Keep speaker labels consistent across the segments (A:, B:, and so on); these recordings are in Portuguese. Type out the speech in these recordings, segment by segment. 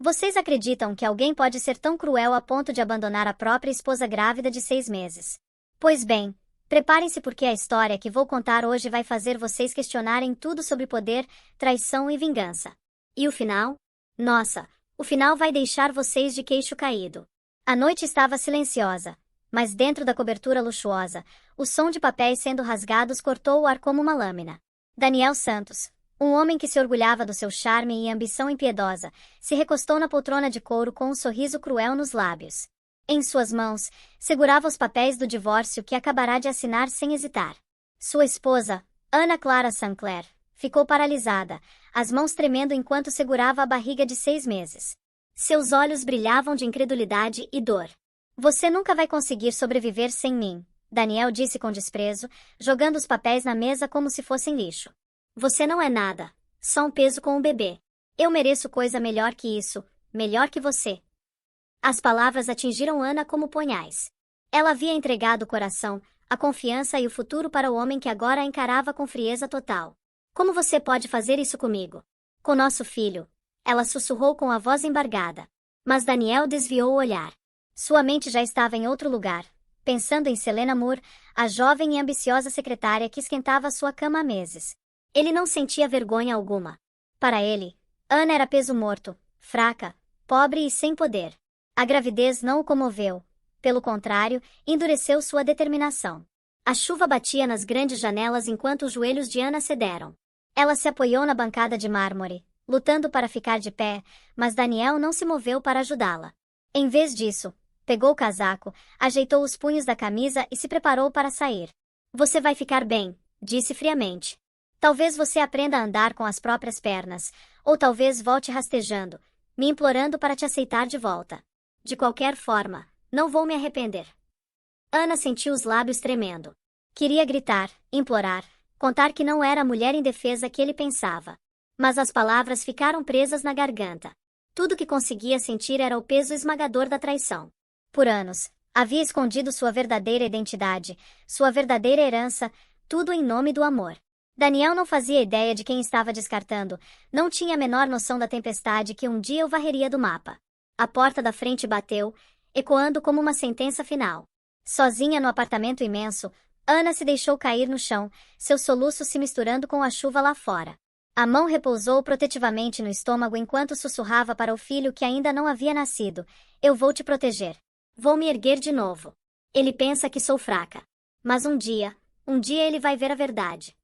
A: Vocês acreditam que alguém pode ser tão cruel a ponto de abandonar a própria esposa grávida de 6 meses? Pois bem, preparem-se porque a história que vou contar hoje vai fazer vocês questionarem tudo sobre poder, traição e vingança. E o final? Nossa, o final vai deixar vocês de queixo caído. A noite estava silenciosa, mas dentro da cobertura luxuosa, o som de papéis sendo rasgados cortou o ar como uma lâmina. Daniel Santos, um homem que se orgulhava do seu charme e ambição impiedosa, se recostou na poltrona de couro com um sorriso cruel nos lábios. Em suas mãos, segurava os papéis do divórcio que acabará de assinar sem hesitar. Sua esposa, Ana Clara Sinclair, ficou paralisada, as mãos tremendo enquanto segurava a barriga de 6 meses. Seus olhos brilhavam de incredulidade e dor. Você nunca vai conseguir sobreviver sem mim, Daniel disse com desprezo, jogando os papéis na mesa como se fossem lixo. Você não é nada, só um peso com um bebê. Eu mereço coisa melhor que isso, melhor que você. As palavras atingiram Ana como punhais. Ela havia entregado o coração, a confiança e o futuro para o homem que agora a encarava com frieza total. Como você pode fazer isso comigo? Com nosso filho, ela sussurrou com a voz embargada. Mas Daniel desviou o olhar. Sua mente já estava em outro lugar, pensando em Selena Moore, a jovem e ambiciosa secretária que esquentava sua cama há meses. Ele não sentia vergonha alguma. Para ele, Ana era peso morto, fraca, pobre e sem poder. A gravidez não o comoveu. Pelo contrário, endureceu sua determinação. A chuva batia nas grandes janelas enquanto os joelhos de Ana cederam. Ela se apoiou na bancada de mármore, lutando para ficar de pé, mas Daniel não se moveu para ajudá-la. Em vez disso, pegou o casaco, ajeitou os punhos da camisa e se preparou para sair. Você vai ficar bem, disse friamente. Talvez você aprenda a andar com as próprias pernas, ou talvez volte rastejando, me implorando para te aceitar de volta. De qualquer forma, não vou me arrepender. Ana sentiu os lábios tremendo. Queria gritar, implorar, contar que não era a mulher indefesa que ele pensava. Mas as palavras ficaram presas na garganta. Tudo que conseguia sentir era o peso esmagador da traição. Por anos, havia escondido sua verdadeira identidade, sua verdadeira herança, tudo em nome do amor. Daniel não fazia ideia de quem estava descartando, não tinha a menor noção da tempestade que um dia o varreria do mapa. A porta da frente bateu, ecoando como uma sentença final. Sozinha no apartamento imenso, Ana se deixou cair no chão, seus soluços se misturando com a chuva lá fora. A mão repousou protetivamente no estômago enquanto sussurrava para o filho que ainda não havia nascido: eu vou te proteger. Vou me erguer de novo. Ele pensa que sou fraca. Mas um dia ele vai ver a verdade.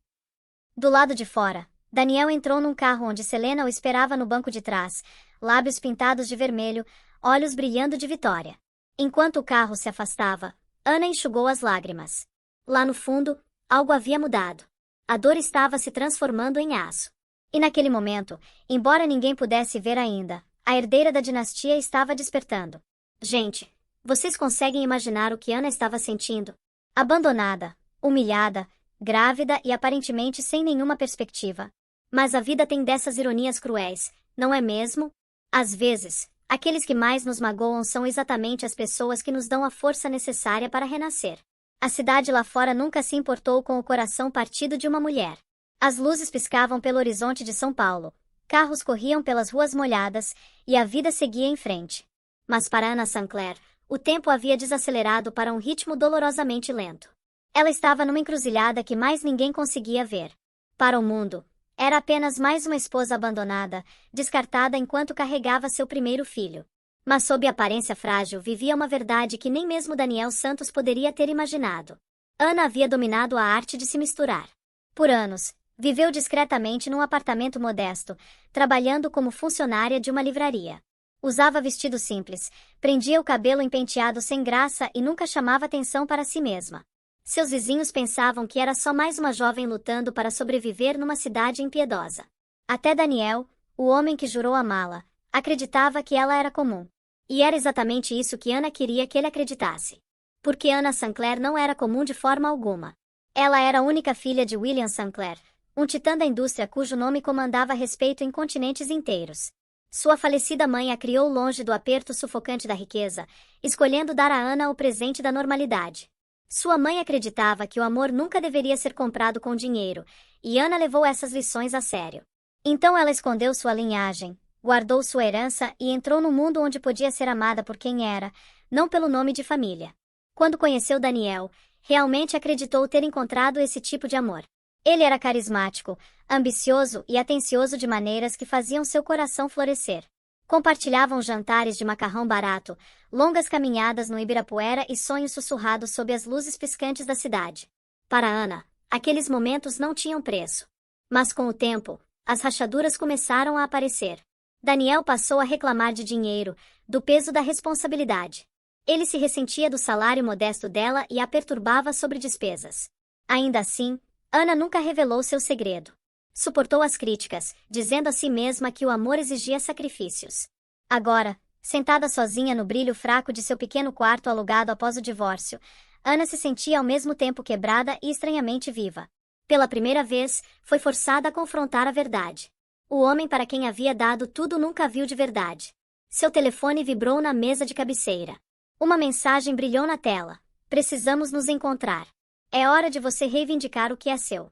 A: Do lado de fora, Daniel entrou num carro onde Selena o esperava no banco de trás, lábios pintados de vermelho, olhos brilhando de vitória. Enquanto o carro se afastava, Ana enxugou as lágrimas. Lá no fundo, algo havia mudado. A dor estava se transformando em aço. E naquele momento, embora ninguém pudesse ver ainda, a herdeira da dinastia estava despertando. Gente, vocês conseguem imaginar o que Ana estava sentindo? Abandonada, humilhada, grávida e aparentemente sem nenhuma perspectiva. Mas a vida tem dessas ironias cruéis, não é mesmo? Às vezes, aqueles que mais nos magoam são exatamente as pessoas que nos dão a força necessária para renascer. A cidade lá fora nunca se importou com o coração partido de uma mulher. As luzes piscavam pelo horizonte de São Paulo, carros corriam pelas ruas molhadas, e a vida seguia em frente. Mas para Ana Sinclair, o tempo havia desacelerado para um ritmo dolorosamente lento. Ela estava numa encruzilhada que mais ninguém conseguia ver. Para o mundo, era apenas mais uma esposa abandonada, descartada enquanto carregava seu primeiro filho. Mas sob aparência frágil vivia uma verdade que nem mesmo Daniel Santos poderia ter imaginado. Ana havia dominado a arte de se misturar. Por anos, viveu discretamente num apartamento modesto, trabalhando como funcionária de uma livraria. Usava vestido simples, prendia o cabelo em penteado sem graça e nunca chamava atenção para si mesma. Seus vizinhos pensavam que era só mais uma jovem lutando para sobreviver numa cidade impiedosa. Até Daniel, o homem que jurou amá-la, acreditava que ela era comum. E era exatamente isso que Ana queria que ele acreditasse. Porque Ana Sinclair não era comum de forma alguma. Ela era a única filha de William Sinclair, um titã da indústria cujo nome comandava respeito em continentes inteiros. Sua falecida mãe a criou longe do aperto sufocante da riqueza, escolhendo dar a Ana o presente da normalidade. Sua mãe acreditava que o amor nunca deveria ser comprado com dinheiro, e Ana levou essas lições a sério. Então ela escondeu sua linhagem, guardou sua herança e entrou no mundo onde podia ser amada por quem era, não pelo nome de família. Quando conheceu Daniel, realmente acreditou ter encontrado esse tipo de amor. Ele era carismático, ambicioso e atencioso de maneiras que faziam seu coração florescer. Compartilhavam jantares de macarrão barato, longas caminhadas no Ibirapuera e sonhos sussurrados sob as luzes piscantes da cidade. Para Ana, aqueles momentos não tinham preço. Mas com o tempo, as rachaduras começaram a aparecer. Daniel passou a reclamar de dinheiro, do peso da responsabilidade. Ele se ressentia do salário modesto dela e a perturbava sobre despesas. Ainda assim, Ana nunca revelou seu segredo. Suportou as críticas, dizendo a si mesma que o amor exigia sacrifícios. Agora, sentada sozinha no brilho fraco de seu pequeno quarto alugado após o divórcio, Ana se sentia ao mesmo tempo quebrada e estranhamente viva. Pela primeira vez, foi forçada a confrontar a verdade. O homem para quem havia dado tudo nunca a viu de verdade. Seu telefone vibrou na mesa de cabeceira. Uma mensagem brilhou na tela. Precisamos nos encontrar. É hora de você reivindicar o que é seu.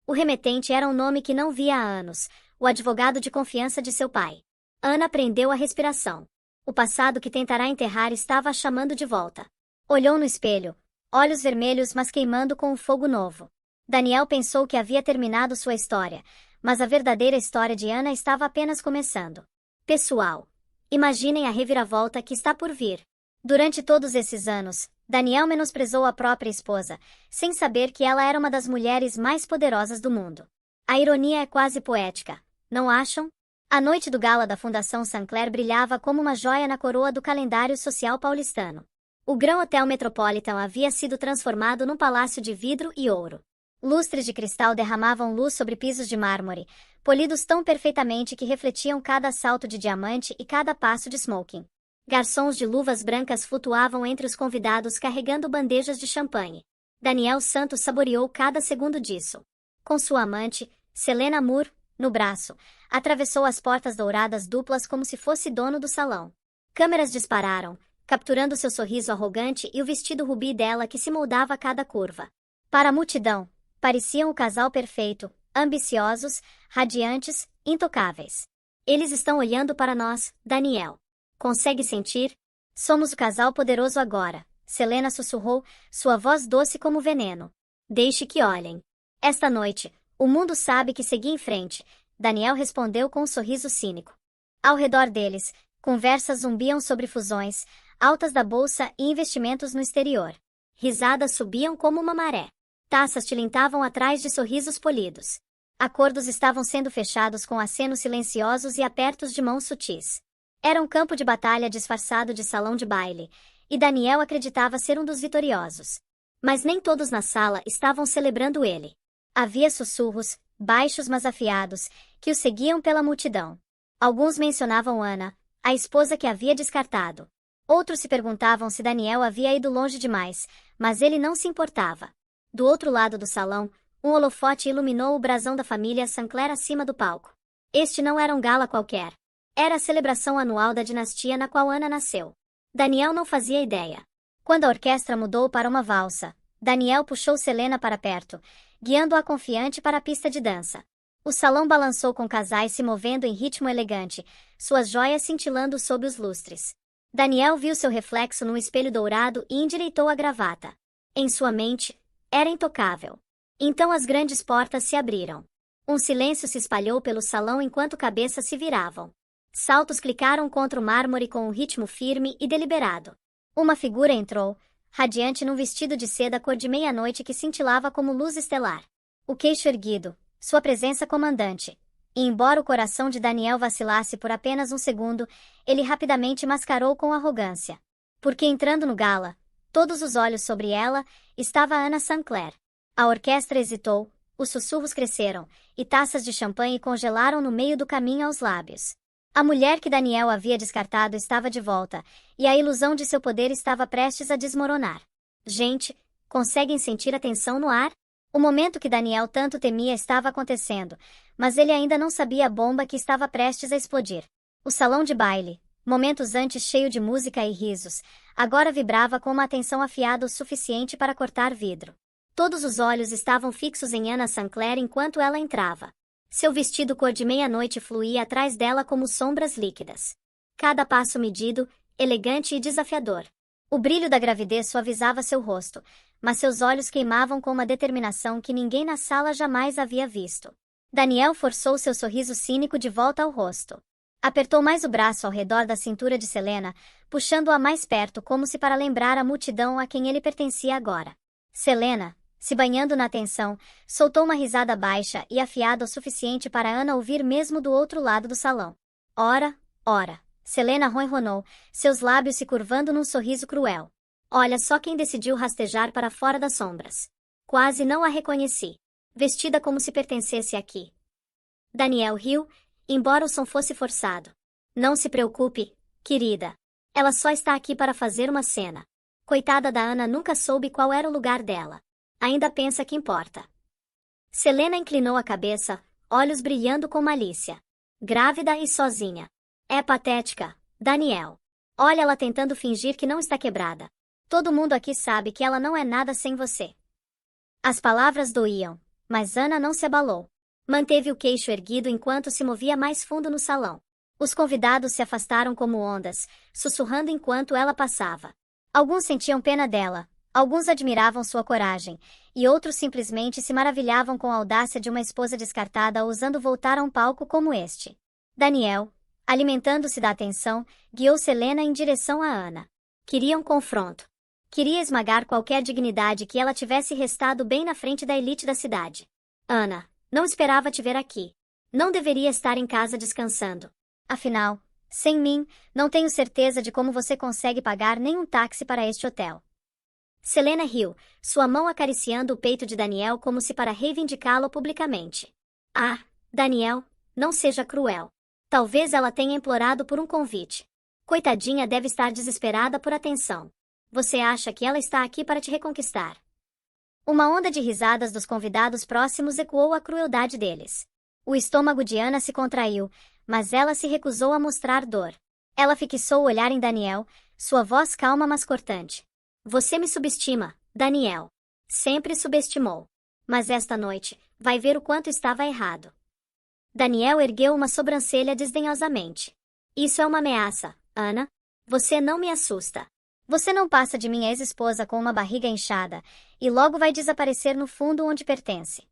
A: O remetente era um nome que não via há anos, o advogado de confiança de seu pai. Ana prendeu a respiração. O passado que tentará enterrar estava a chamando de volta. Olhou no espelho, olhos vermelhos mas queimando com um fogo novo. Daniel pensou que havia terminado sua história, mas a verdadeira história de Ana estava apenas começando. Pessoal, imaginem a reviravolta que está por vir. Durante todos esses anos, Daniel menosprezou a própria esposa, sem saber que ela era uma das mulheres mais poderosas do mundo. A ironia é quase poética, não acham? A noite do gala da Fundação Sinclair brilhava como uma joia na coroa do calendário social paulistano. O Grand Hotel Metropolitan havia sido transformado num palácio de vidro e ouro. Lustres de cristal derramavam luz sobre pisos de mármore, polidos tão perfeitamente que refletiam cada salto de diamante e cada passo de smoking. Garçons de luvas brancas flutuavam entre os convidados carregando bandejas de champanhe. Daniel Santos saboreou cada segundo disso. Com sua amante, Selena Moore, no braço, atravessou as portas douradas duplas como se fosse dono do salão. Câmeras dispararam, capturando seu sorriso arrogante e o vestido rubi dela que se moldava a cada curva. Para a multidão, pareciam o casal perfeito, ambiciosos, radiantes, intocáveis. Eles estão olhando para nós, Daniel. Consegue sentir? Somos o casal poderoso agora, Selena sussurrou, sua voz doce como veneno. Deixe que olhem. Esta noite, o mundo sabe que segui em frente, Daniel respondeu com um sorriso cínico. Ao redor deles, conversas zumbiam sobre fusões, altas da bolsa e investimentos no exterior. Risadas subiam como uma maré. Taças tilintavam atrás de sorrisos polidos. Acordos estavam sendo fechados com acenos silenciosos e apertos de mãos sutis. Era um campo de batalha disfarçado de salão de baile, e Daniel acreditava ser um dos vitoriosos. Mas nem todos na sala estavam celebrando ele. Havia sussurros, baixos mas afiados, que o seguiam pela multidão. Alguns mencionavam Ana, a esposa que havia descartado. Outros se perguntavam se Daniel havia ido longe demais, mas ele não se importava. Do outro lado do salão, um holofote iluminou o brasão da família Sinclair acima do palco. Este não era um gala qualquer. Era a celebração anual da dinastia na qual Ana nasceu. Daniel não fazia ideia. Quando a orquestra mudou para uma valsa, Daniel puxou Selena para perto, guiando-a confiante para a pista de dança. O salão balançou com casais se movendo em ritmo elegante, suas joias cintilando sob os lustres. Daniel viu seu reflexo num espelho dourado e endireitou a gravata. Em sua mente, era intocável. Então as grandes portas se abriram. Um silêncio se espalhou pelo salão enquanto cabeças se viravam. Saltos clicaram contra o mármore com um ritmo firme e deliberado. Uma figura entrou, radiante num vestido de seda cor de meia-noite que cintilava como luz estelar. O queixo erguido, sua presença comandante. E embora o coração de Daniel vacilasse por apenas um segundo, ele rapidamente mascarou com arrogância. Porque entrando no gala, todos os olhos sobre ela, estava Ana Sinclair. A orquestra hesitou, os sussurros cresceram, e taças de champanhe congelaram no meio do caminho aos lábios. A mulher que Daniel havia descartado estava de volta, e a ilusão de seu poder estava prestes a desmoronar. Gente, conseguem sentir a tensão no ar? O momento que Daniel tanto temia estava acontecendo, mas ele ainda não sabia a bomba que estava prestes a explodir. O salão de baile, momentos antes cheio de música e risos, agora vibrava com uma atenção afiada o suficiente para cortar vidro. Todos os olhos estavam fixos em Ana Sinclair enquanto ela entrava. Seu vestido cor de meia-noite fluía atrás dela como sombras líquidas. Cada passo medido, elegante e desafiador. O brilho da gravidez suavizava seu rosto, mas seus olhos queimavam com uma determinação que ninguém na sala jamais havia visto. Daniel forçou seu sorriso cínico de volta ao rosto. Apertou mais o braço ao redor da cintura de Selena, puxando-a mais perto como se para lembrar a multidão a quem ele pertencia agora. Selena, se banhando na tensão, soltou uma risada baixa e afiada o suficiente para Ana ouvir mesmo do outro lado do salão. Ora, ora, Selena ronronou, seus lábios se curvando num sorriso cruel. Olha só quem decidiu rastejar para fora das sombras. Quase não a reconheci. Vestida como se pertencesse aqui. Daniel riu, embora o som fosse forçado. Não se preocupe, querida. Ela só está aqui para fazer uma cena. Coitada da Ana nunca soube qual era o lugar dela. Ainda pensa que importa. Selena inclinou a cabeça, olhos brilhando com malícia. Grávida e sozinha. É patética, Daniel. Olha ela tentando fingir que não está quebrada. Todo mundo aqui sabe que ela não é nada sem você. As palavras doíam, mas Ana não se abalou. Manteve o queixo erguido enquanto se movia mais fundo no salão. Os convidados se afastaram como ondas, sussurrando enquanto ela passava. Alguns sentiam pena dela, alguns admiravam sua coragem, e outros simplesmente se maravilhavam com a audácia de uma esposa descartada ousando voltar a um palco como este. Daniel, alimentando-se da atenção, guiou Selena em direção a Ana. Queria um confronto. Queria esmagar qualquer dignidade que ela tivesse restado bem na frente da elite da cidade. Ana, não esperava te ver aqui. Não deveria estar em casa descansando. Afinal, sem mim, não tenho certeza de como você consegue pagar nem um táxi para este hotel. Selena riu, sua mão acariciando o peito de Daniel como se para reivindicá-lo publicamente. Ah, Daniel, não seja cruel. Talvez ela tenha implorado por um convite. Coitadinha deve estar desesperada por atenção. Você acha que ela está aqui para te reconquistar? Uma onda de risadas dos convidados próximos ecoou a crueldade deles. O estômago de Ana se contraiu, mas ela se recusou a mostrar dor. Ela fixou o olhar em Daniel, sua voz calma mas cortante. Você me subestima, Daniel. Sempre subestimou. Mas esta noite, vai ver o quanto estava errado. Daniel ergueu uma sobrancelha desdenhosamente. Isso é uma ameaça, Ana. Você não me assusta. Você não passa de minha ex-esposa com uma barriga inchada, e logo vai desaparecer no fundo onde pertence.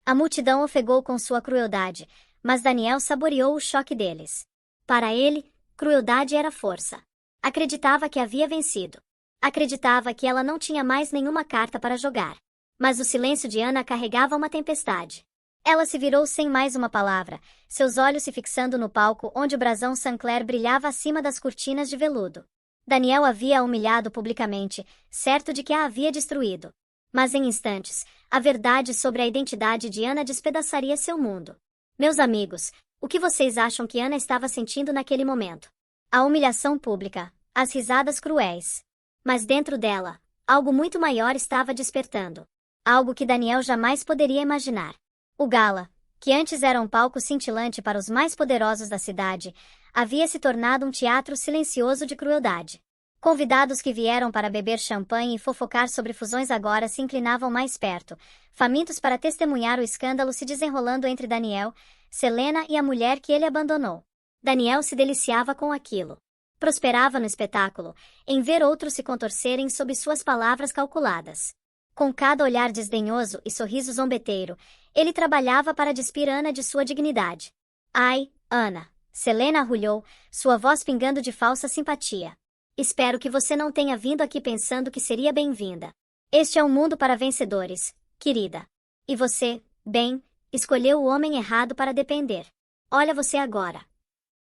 A: A multidão ofegou com sua crueldade, mas Daniel saboreou o choque deles. Para ele, crueldade era força. Acreditava que havia vencido. Acreditava que ela não tinha mais nenhuma carta para jogar. Mas o silêncio de Ana carregava uma tempestade. Ela se virou sem mais uma palavra, seus olhos se fixando no palco onde o brasão Saint-Clair brilhava acima das cortinas de veludo. Daniel havia-a humilhado publicamente, certo de que a havia destruído. Mas em instantes, a verdade sobre a identidade de Ana despedaçaria seu mundo. Meus amigos, o que vocês acham que Ana estava sentindo naquele momento? A humilhação pública, as risadas cruéis. Mas dentro dela, algo muito maior estava despertando. Algo que Daniel jamais poderia imaginar. O Gala, que antes era um palco cintilante para os mais poderosos da cidade, havia se tornado um teatro silencioso de crueldade. Convidados que vieram para beber champanhe e fofocar sobre fusões agora se inclinavam mais perto, famintos para testemunhar o escândalo se desenrolando entre Daniel, Selena e a mulher que ele abandonou. Daniel se deliciava com aquilo. Prosperava no espetáculo, em ver outros se contorcerem sob suas palavras calculadas. Com cada olhar desdenhoso e sorriso zombeteiro, ele trabalhava para despir Ana de sua dignidade. Ai, Ana, Selena arrulhou, sua voz pingando de falsa simpatia. Espero que você não tenha vindo aqui pensando que seria bem-vinda. Este é um mundo para vencedores, querida. E você, bem, escolheu o homem errado para depender. Olha você agora.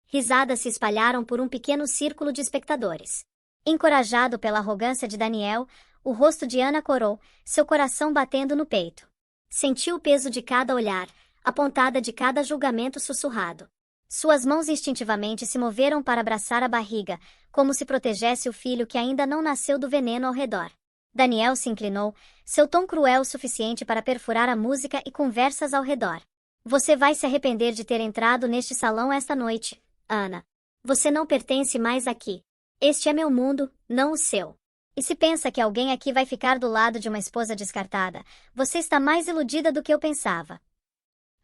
A: Risadas se espalharam por um pequeno círculo de espectadores. Encorajado pela arrogância de Daniel, o rosto de Ana corou, seu coração batendo no peito. Sentiu o peso de cada olhar, a pontada de cada julgamento sussurrado. Suas mãos instintivamente se moveram para abraçar a barriga, como se protegesse o filho que ainda não nasceu do veneno ao redor. Daniel se inclinou, seu tom cruel o suficiente para perfurar a música e conversas ao redor. Você vai se arrepender de ter entrado neste salão esta noite, Ana. Você não pertence mais aqui. Este é meu mundo, não o seu. E se pensa que alguém aqui vai ficar do lado de uma esposa descartada, você está mais iludida do que eu pensava.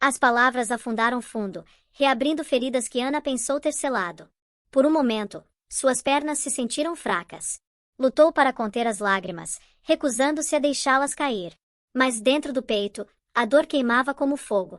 A: As palavras afundaram fundo, reabrindo feridas que Ana pensou ter selado. Por um momento, suas pernas se sentiram fracas. Lutou para conter as lágrimas, recusando-se a deixá-las cair. Mas dentro do peito, a dor queimava como fogo.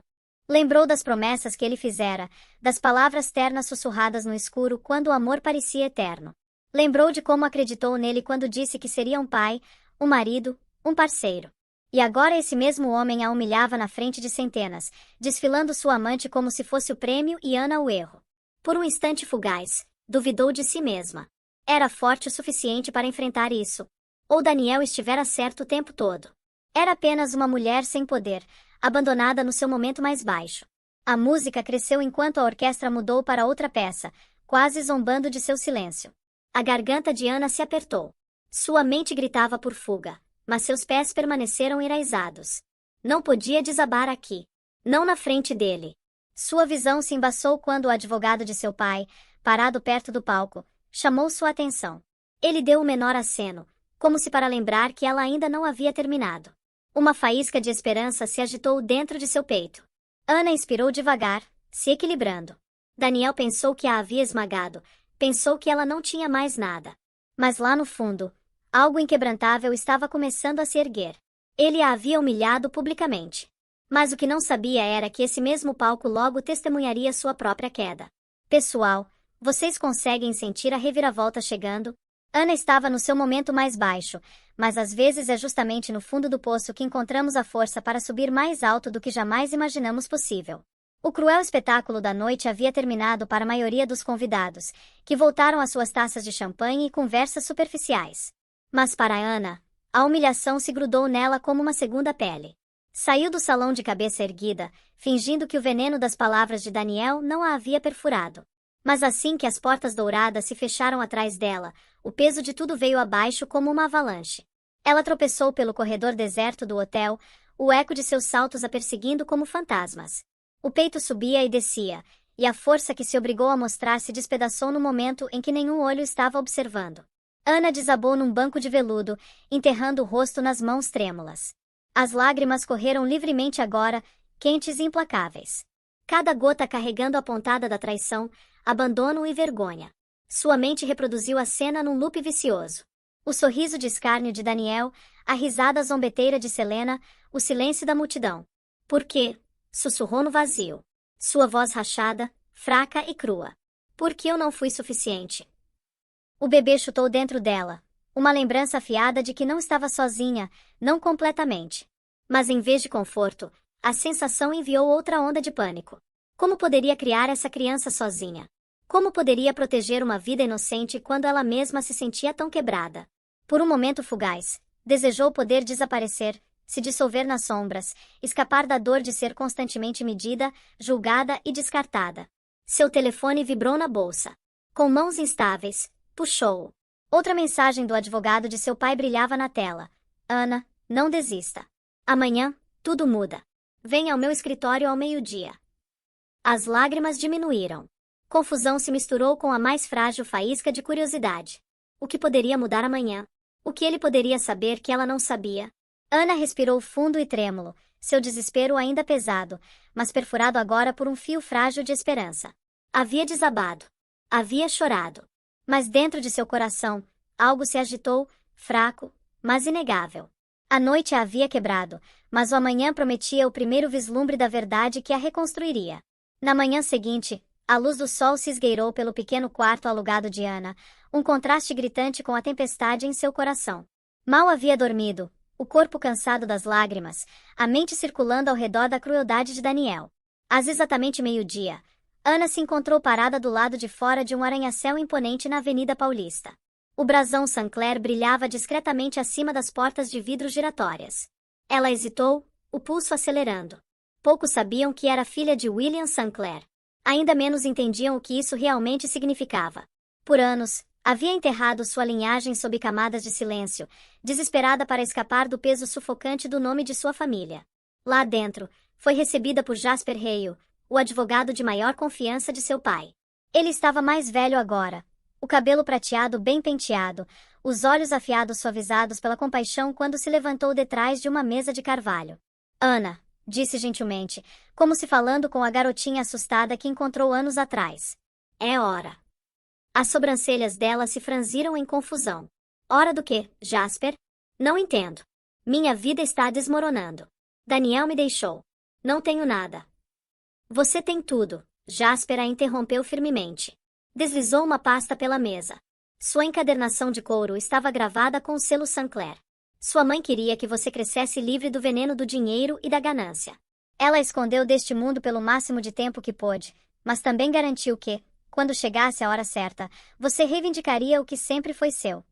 A: Lembrou das promessas que ele fizera, das palavras ternas sussurradas no escuro quando o amor parecia eterno. Lembrou de como acreditou nele quando disse que seria um pai, um marido, um parceiro. E agora esse mesmo homem a humilhava na frente de centenas, desfilando sua amante como se fosse o prêmio e Ana o erro. Por um instante fugaz, duvidou de si mesma. Era forte o suficiente para enfrentar isso. Ou Daniel estivera certo o tempo todo. Era apenas uma mulher sem poder, abandonada no seu momento mais baixo. A música cresceu enquanto a orquestra mudou para outra peça, quase zombando de seu silêncio. A garganta de Ana se apertou. Sua mente gritava por fuga, mas seus pés permaneceram enraizados. Não podia desabar aqui. Não na frente dele. Sua visão se embaçou quando o advogado de seu pai, parado perto do palco, chamou sua atenção. Ele deu o menor aceno, como se para lembrar que ela ainda não havia terminado. Uma faísca de esperança se agitou dentro de seu peito. Ana inspirou devagar, se equilibrando. Daniel pensou que a havia esmagado, pensou que ela não tinha mais nada. Mas lá no fundo, algo inquebrantável estava começando a se erguer. Ele a havia humilhado publicamente. Mas o que não sabia era que esse mesmo palco logo testemunharia sua própria queda. Pessoal, vocês conseguem sentir a reviravolta chegando? Ana estava no seu momento mais baixo, mas às vezes é justamente no fundo do poço que encontramos a força para subir mais alto do que jamais imaginamos possível. O cruel espetáculo da noite havia terminado para a maioria dos convidados, que voltaram às suas taças de champanhe e conversas superficiais. Mas para Ana, a humilhação se grudou nela como uma segunda pele. Saiu do salão de cabeça erguida, fingindo que o veneno das palavras de Daniel não a havia perfurado. Mas assim que as portas douradas se fecharam atrás dela, o peso de tudo veio abaixo como uma avalanche. Ela tropeçou pelo corredor deserto do hotel, o eco de seus saltos a perseguindo como fantasmas. O peito subia e descia, e a força que se obrigou a mostrar se despedaçou no momento em que nenhum olho estava observando. Ana desabou num banco de veludo, enterrando o rosto nas mãos trêmulas. As lágrimas correram livremente agora, quentes e implacáveis. Cada gota carregando a pontada da traição, abandono e vergonha. Sua mente reproduziu a cena num loop vicioso. O sorriso de escárnio de Daniel, a risada zombeteira de Selena, o silêncio da multidão. Por quê? Sussurrou no vazio. Sua voz rachada, fraca e crua. Por que eu não fui suficiente? O bebê chutou dentro dela, uma lembrança afiada de que não estava sozinha, não completamente. Mas em vez de conforto, a sensação enviou outra onda de pânico. Como poderia criar essa criança sozinha? Como poderia proteger uma vida inocente quando ela mesma se sentia tão quebrada? Por um momento fugaz, desejou poder desaparecer, se dissolver nas sombras, escapar da dor de ser constantemente medida, julgada e descartada. Seu telefone vibrou na bolsa. Com mãos instáveis, puxou-o. Outra mensagem do advogado de seu pai brilhava na tela. Ana, não desista. Amanhã, tudo muda. Venha ao meu escritório ao meio-dia. As lágrimas diminuíram. Confusão se misturou com a mais frágil faísca de curiosidade. O que poderia mudar amanhã? O que ele poderia saber que ela não sabia? Ana respirou fundo e trêmulo, seu desespero ainda pesado, mas perfurado agora por um fio frágil de esperança. Havia desabado. Havia chorado. Mas dentro de seu coração, algo se agitou, fraco, mas inegável. A noite a havia quebrado, mas o amanhã prometia o primeiro vislumbre da verdade que a reconstruiria. Na manhã seguinte, a luz do sol se esgueirou pelo pequeno quarto alugado de Ana, um contraste gritante com a tempestade em seu coração. Mal havia dormido, o corpo cansado das lágrimas, a mente circulando ao redor da crueldade de Daniel. Às exatamente meio-dia, Ana se encontrou parada do lado de fora de um arranha-céu imponente na Avenida Paulista. O brasão Saint-Clair brilhava discretamente acima das portas de vidro giratórias. Ela hesitou, o pulso acelerando. Poucos sabiam que era filha de William Saint-Clair. Ainda menos entendiam o que isso realmente significava. Por anos, havia enterrado sua linhagem sob camadas de silêncio, desesperada para escapar do peso sufocante do nome de sua família. Lá dentro, foi recebida por Jasper Hale, o advogado de maior confiança de seu pai. Ele estava mais velho agora, o cabelo prateado bem penteado, os olhos afiados suavizados pela compaixão quando se levantou detrás de uma mesa de carvalho. Ana, disse gentilmente, como se falando com a garotinha assustada que encontrou anos atrás. É hora. As sobrancelhas dela se franziram em confusão. Hora do quê, Jasper? Não entendo. Minha vida está desmoronando. Daniel me deixou. Não tenho nada. Você tem tudo, Jasper a interrompeu firmemente. Deslizou uma pasta pela mesa. Sua encadernação de couro estava gravada com o selo Sinclair. Sua mãe queria que você crescesse livre do veneno do dinheiro e da ganância. Ela a escondeu deste mundo pelo máximo de tempo que pôde, mas também garantiu que, quando chegasse a hora certa, você reivindicaria o que sempre foi seu.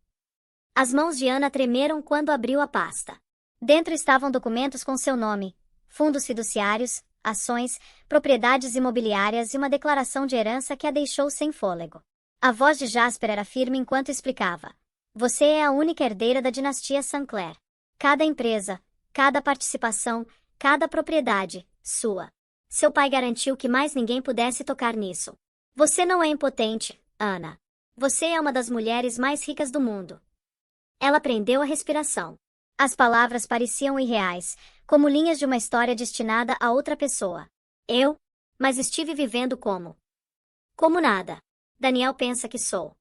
A: As mãos de Ana tremeram quando abriu a pasta. Dentro estavam documentos com seu nome, fundos fiduciários, ações, propriedades imobiliárias e uma declaração de herança que a deixou sem fôlego. A voz de Jasper era firme enquanto explicava. Você é a única herdeira da dinastia Sinclair. Cada empresa, cada participação, cada propriedade, sua. Seu pai garantiu que mais ninguém pudesse tocar nisso. Você não é impotente, Ana. Você é uma das mulheres mais ricas do mundo. Ela prendeu a respiração. As palavras pareciam irreais, como linhas de uma história destinada a outra pessoa. Eu? Mas estive vivendo como? Como nada. Daniel pensa que sou.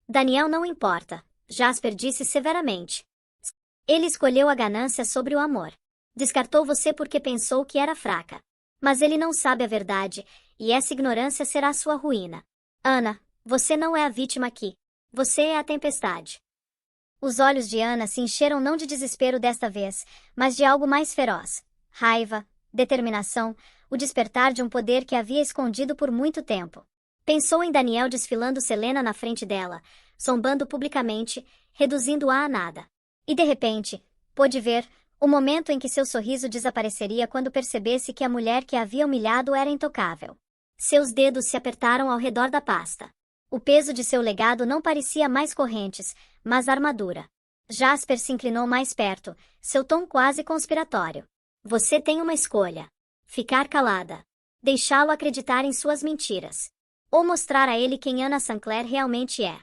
A: Daniel não importa, Jasper disse severamente. Ele escolheu a ganância sobre o amor. Descartou você porque pensou que era fraca. Mas ele não sabe a verdade, e essa ignorância será sua ruína. Ana, você não é a vítima aqui. Você é a tempestade. Os olhos de Ana se encheram não de desespero desta vez, mas de algo mais feroz. Raiva, determinação, o despertar de um poder que havia escondido por muito tempo. Pensou em Daniel desfilando Selena na frente dela, zombando publicamente, reduzindo-a a nada. E de repente, pôde ver o momento em que seu sorriso desapareceria quando percebesse que a mulher que a havia humilhado era intocável. Seus dedos se apertaram ao redor da pasta. O peso de seu legado não parecia mais correntes, mas armadura. Jasper se inclinou mais perto, seu tom quase conspiratório. Você tem uma escolha. Ficar calada. Deixá-lo acreditar em suas mentiras. Ou mostrar a ele quem Ana Sinclair realmente é.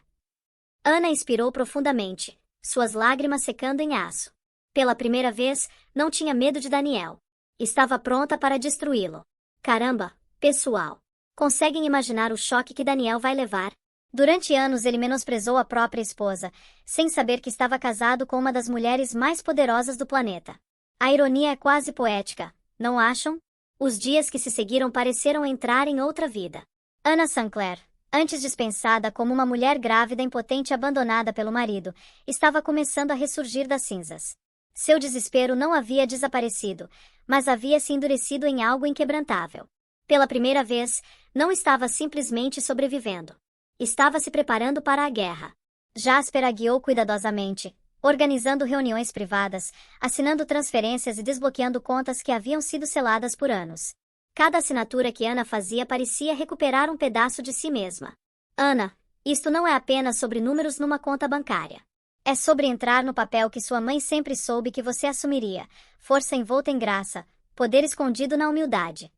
A: Ana inspirou profundamente, suas lágrimas secando em aço. Pela primeira vez, não tinha medo de Daniel. Estava pronta para destruí-lo. Caramba, pessoal. Conseguem imaginar o choque que Daniel vai levar? Durante anos ele menosprezou a própria esposa, sem saber que estava casado com uma das mulheres mais poderosas do planeta. A ironia é quase poética, não acham? Os dias que se seguiram pareceram entrar em outra vida. Ana Sinclair, antes dispensada como uma mulher grávida impotente abandonada pelo marido, estava começando a ressurgir das cinzas. Seu desespero não havia desaparecido, mas havia se endurecido em algo inquebrantável. Pela primeira vez, não estava simplesmente sobrevivendo. Estava se preparando para a guerra. Jasper a guiou cuidadosamente, organizando reuniões privadas, assinando transferências e desbloqueando contas que haviam sido seladas por anos. Cada assinatura que Ana fazia parecia recuperar um pedaço de si mesma. Ana, isto não é apenas sobre números numa conta bancária. É sobre entrar no papel que sua mãe sempre soube que você assumiria, força envolta em graça, poder escondido na humildade.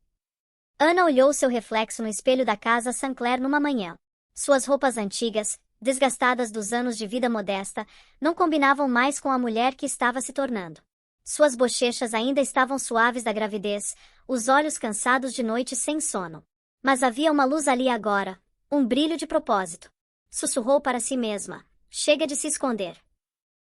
A: Ana olhou seu reflexo no espelho da casa Sinclair numa manhã. Suas roupas antigas, desgastadas dos anos de vida modesta, não combinavam mais com a mulher que estava se tornando. Suas bochechas ainda estavam suaves da gravidez, os olhos cansados de noite sem sono. Mas havia uma luz ali agora, um brilho de propósito. Sussurrou para si mesma, chega de se esconder.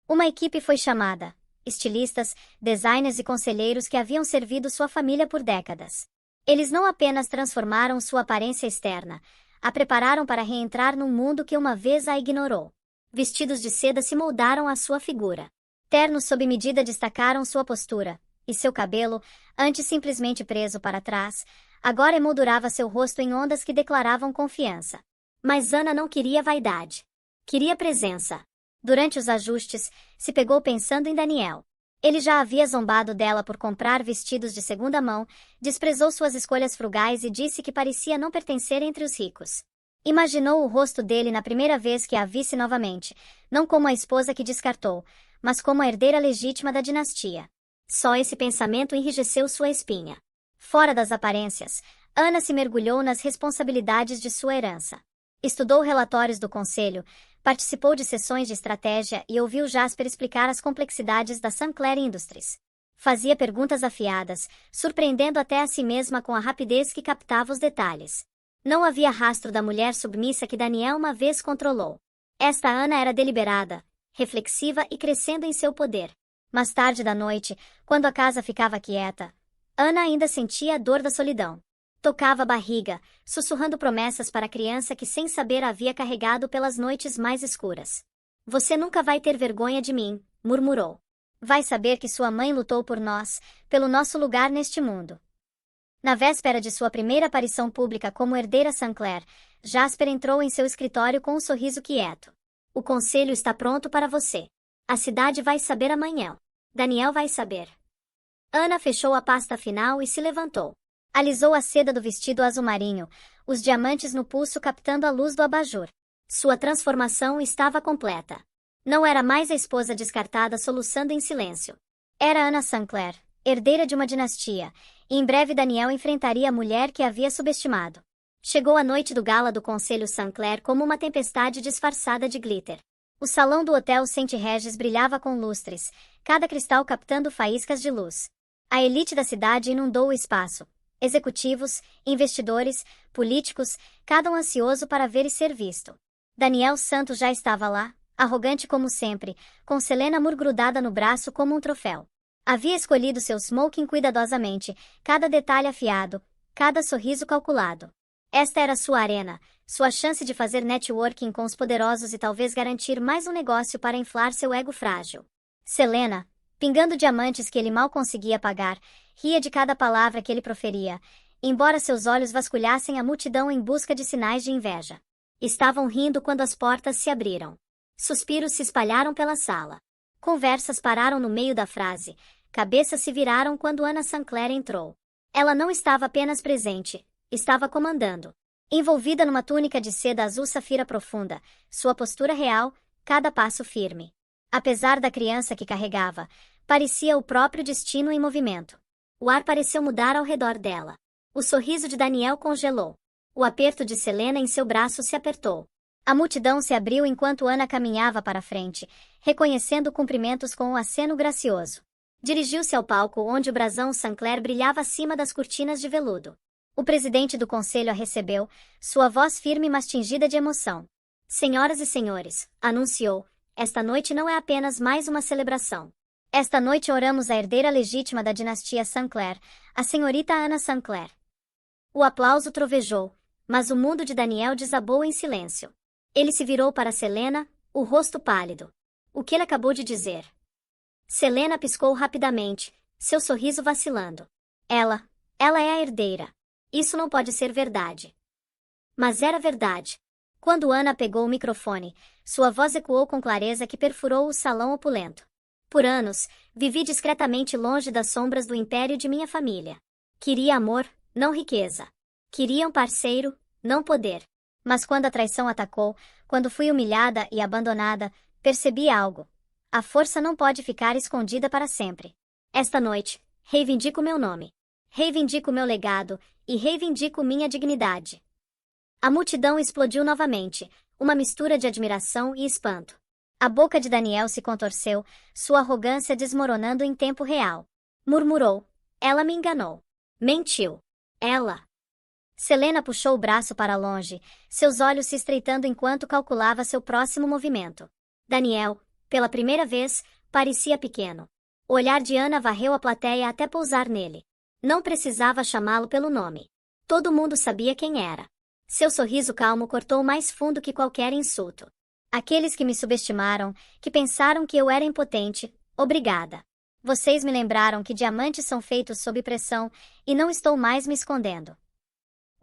A: Uma equipe foi chamada, estilistas, designers e conselheiros que haviam servido sua família por décadas. Eles não apenas transformaram sua aparência externa, a prepararam para reentrar num mundo que uma vez a ignorou. Vestidos de seda se moldaram à sua figura. Ternos sob medida destacaram sua postura, e seu cabelo, antes simplesmente preso para trás, agora emoldurava seu rosto em ondas que declaravam confiança. Mas Ana não queria vaidade. Queria presença. Durante os ajustes, se pegou pensando em Daniel. Ele já havia zombado dela por comprar vestidos de segunda mão, desprezou suas escolhas frugais e disse que parecia não pertencer entre os ricos. Imaginou o rosto dele na primeira vez que a visse novamente, não como a esposa que descartou, mas como a herdeira legítima da dinastia. Só esse pensamento enrijeceu sua espinha. Fora das aparências, Ana se mergulhou nas responsabilidades de sua herança. Estudou relatórios do conselho, participou de sessões de estratégia e ouviu Jasper explicar as complexidades da Sinclair Industries. Fazia perguntas afiadas, surpreendendo até a si mesma com a rapidez que captava os detalhes. Não havia rastro da mulher submissa que Daniel uma vez controlou. Esta Ana era deliberada, reflexiva e crescendo em seu poder. Mais tarde da noite, quando a casa ficava quieta, Ana ainda sentia a dor da solidão. Tocava a barriga, sussurrando promessas para a criança que sem saber havia carregado pelas noites mais escuras. Você nunca vai ter vergonha de mim, murmurou. Vai saber que sua mãe lutou por nós, pelo nosso lugar neste mundo. Na véspera de sua primeira aparição pública como herdeira Sinclair, Jasper entrou em seu escritório com um sorriso quieto. O conselho está pronto para você. A cidade vai saber amanhã. Daniel vai saber. Ana fechou a pasta final e se levantou. Alisou a seda do vestido azul marinho, os diamantes no pulso captando a luz do abajur. Sua transformação estava completa. Não era mais a esposa descartada soluçando em silêncio. Era Ana Sinclair, herdeira de uma dinastia, e em breve Daniel enfrentaria a mulher que havia subestimado. Chegou a noite do gala do Conselho Sinclair como uma tempestade disfarçada de glitter. O salão do Hotel St. Regis brilhava com lustres, cada cristal captando faíscas de luz. A elite da cidade inundou o espaço. Executivos, investidores, políticos, cada um ansioso para ver e ser visto. Daniel Santos já estava lá, arrogante como sempre, com Selena Moore grudada no braço como um troféu. Havia escolhido seu smoking cuidadosamente, cada detalhe afiado, cada sorriso calculado. Esta era sua arena, sua chance de fazer networking com os poderosos e talvez garantir mais um negócio para inflar seu ego frágil. Selena, pingando diamantes que ele mal conseguia pagar, ria de cada palavra que ele proferia, embora seus olhos vasculhassem a multidão em busca de sinais de inveja. Estavam rindo quando as portas se abriram. Suspiros se espalharam pela sala. Conversas pararam no meio da frase. Cabeças se viraram quando Ana Sinclair entrou. Ela não estava apenas presente, estava comandando. Envolvida numa túnica de seda azul safira profunda, sua postura real, cada passo firme. Apesar da criança que carregava, parecia o próprio destino em movimento. O ar pareceu mudar ao redor dela. O sorriso de Daniel congelou. O aperto de Selena em seu braço se apertou. A multidão se abriu enquanto Ana caminhava para frente, reconhecendo cumprimentos com um aceno gracioso. Dirigiu-se ao palco onde o brasão Sinclair brilhava acima das cortinas de veludo. O presidente do conselho a recebeu, sua voz firme mas tingida de emoção. Senhoras e senhores, anunciou, esta noite não é apenas mais uma celebração. Esta noite oramos a herdeira legítima da dinastia Sinclair, a senhorita Ana Sinclair. O aplauso trovejou, mas o mundo de Daniel desabou em silêncio. Ele se virou para Selena, o rosto pálido. O que ele acabou de dizer? Selena piscou rapidamente, seu sorriso vacilando. Ela é a herdeira. Isso não pode ser verdade. Mas era verdade. Quando Ana pegou o microfone, sua voz ecoou com clareza que perfurou o salão opulento. Por anos, vivi discretamente longe das sombras do império de minha família. Queria amor, não riqueza. Queria um parceiro, não poder. Mas quando a traição atacou, quando fui humilhada e abandonada, percebi algo. A força não pode ficar escondida para sempre. Esta noite, reivindico meu nome. Reivindico meu legado, e reivindico minha dignidade. A multidão explodiu novamente, uma mistura de admiração e espanto. A boca de Daniel se contorceu, sua arrogância desmoronando em tempo real. Murmurou. Ela me enganou. Mentiu. Ela. Selena puxou o braço para longe, seus olhos se estreitando enquanto calculava seu próximo movimento. Daniel, pela primeira vez, parecia pequeno. O olhar de Ana varreu a plateia até pousar nele. Não precisava chamá-lo pelo nome. Todo mundo sabia quem era. Seu sorriso calmo cortou mais fundo que qualquer insulto. Aqueles que me subestimaram, que pensaram que eu era impotente, obrigada. Vocês me lembraram que diamantes são feitos sob pressão, e não estou mais me escondendo.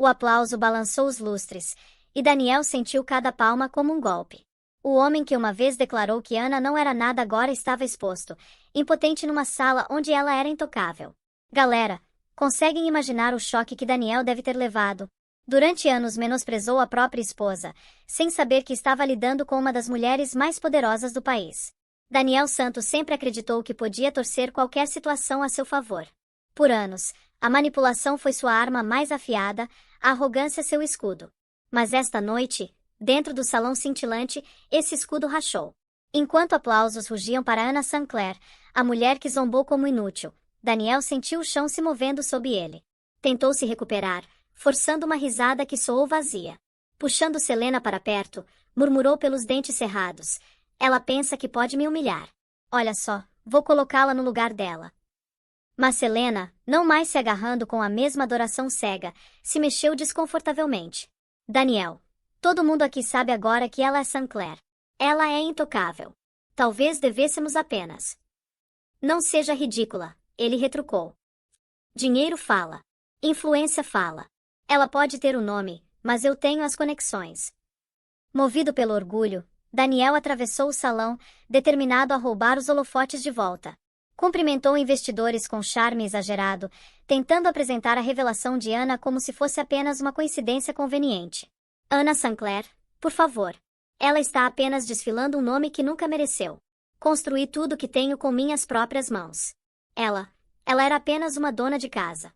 A: O aplauso balançou os lustres, e Daniel sentiu cada palma como um golpe. O homem que uma vez declarou que Ana não era nada agora estava exposto, impotente numa sala onde ela era intocável. Galera, conseguem imaginar o choque que Daniel deve ter levado? Durante anos menosprezou a própria esposa, sem saber que estava lidando com uma das mulheres mais poderosas do país. Daniel Santos sempre acreditou que podia torcer qualquer situação a seu favor. Por anos, a manipulação foi sua arma mais afiada, a arrogância seu escudo. Mas esta noite, dentro do salão cintilante, esse escudo rachou. Enquanto aplausos rugiam para Ana Sinclair, a mulher que zombou como inútil, Daniel sentiu o chão se movendo sob ele. Tentou se recuperar, forçando uma risada que soou vazia. Puxando Selena para perto, murmurou pelos dentes cerrados. Ela pensa que pode me humilhar. Olha só, vou colocá-la no lugar dela. Mas Selena, não mais se agarrando com a mesma adoração cega, se mexeu desconfortavelmente. Daniel, todo mundo aqui sabe agora que ela é Sinclair. Ela é intocável. Talvez devêssemos apenas. Não seja ridícula, ele retrucou. Dinheiro fala. Influência fala. Ela pode ter o nome, mas eu tenho as conexões. Movido pelo orgulho, Daniel atravessou o salão, determinado a roubar os holofotes de volta. Cumprimentou investidores com charme exagerado, tentando apresentar a revelação de Anna como se fosse apenas uma coincidência conveniente. Anna Sinclair, por favor. Ela está apenas desfilando um nome que nunca mereceu. Construí tudo que tenho com minhas próprias mãos. Ela era apenas uma dona de casa.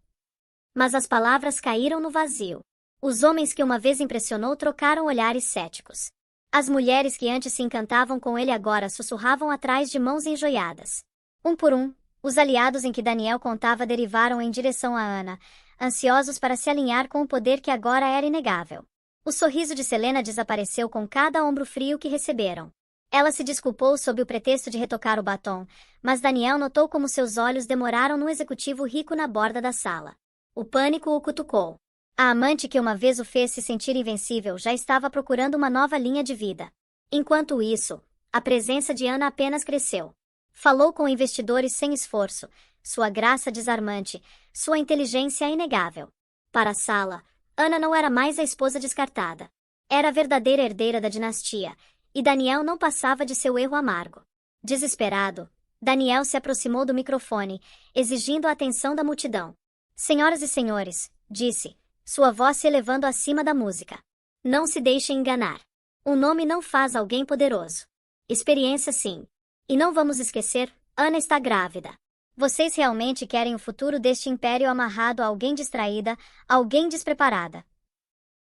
A: Mas as palavras caíram no vazio. Os homens que uma vez impressionou trocaram olhares céticos. As mulheres que antes se encantavam com ele agora sussurravam atrás de mãos enjoiadas. Um por um, os aliados em que Daniel contava derivaram em direção a Anna, ansiosos para se alinhar com o poder que agora era inegável. O sorriso de Selena desapareceu com cada ombro frio que receberam. Ela se desculpou sob o pretexto de retocar o batom, mas Daniel notou como seus olhos demoraram no executivo rico na borda da sala. O pânico o cutucou. A amante que uma vez o fez se sentir invencível já estava procurando uma nova linha de vida. Enquanto isso, a presença de Anna apenas cresceu. Falou com investidores sem esforço, sua graça desarmante, sua inteligência inegável. Para a sala, Anna não era mais a esposa descartada. Era a verdadeira herdeira da dinastia, e Daniel não passava de seu erro amargo. Desesperado, Daniel se aproximou do microfone, exigindo a atenção da multidão. Senhoras e senhores, disse, sua voz se elevando acima da música. Não se deixem enganar. O nome não faz alguém poderoso. Experiência sim. E não vamos esquecer, Anna está grávida. Vocês realmente querem o futuro deste império amarrado a alguém distraída, alguém despreparada?